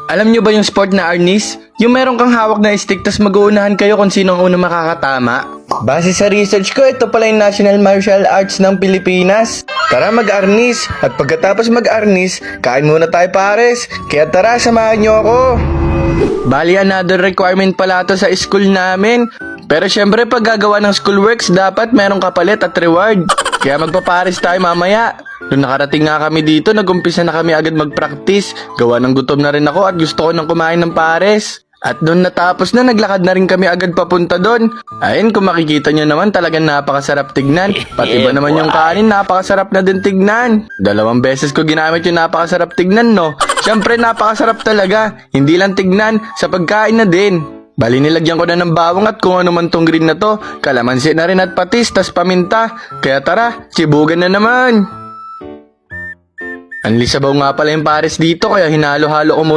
Alam nyo ba yung sport na arnis? Yung meron kang hawak na stick tas mag-uunahan kayo kung sino ang unang makakatama? Base sa research ko, ito pala yung National Martial Arts ng Pilipinas. Tara mag-arnis, at pagkatapos mag-arnis, kain muna tayo pares. Kaya tara, samahan nyo ako. Bali, another requirement pala to sa school namin. Pero syempre pag gagawa ng schoolworks, dapat merong kapalit at reward. Kaya magpapares tayo mamaya. Nung nakarating nga kami dito, nag-umpisa na kami agad mag-practice. Gawa ng gutom na rin ako at gusto ko nang kumain ng pares. At nung natapos na, naglakad na rin kami agad papunta doon. Ayun, kung makikita nyo naman, talagang napakasarap tignan. Pati ba naman yung kanin, napakasarap na din tignan. 2 beses ko ginamit yung napakasarap tignan, no? Siyempre, napakasarap talaga. Hindi lang tignan, sa pagkain na din. Bali, nilagyan ko na ng bawang at kung ano man tong green na to. Kalamansi na rin at patis, tas paminta. Kaya tara, sibugan na naman. Anli sabaw nga pala yung pares dito, kaya hinalo-halo ko muna.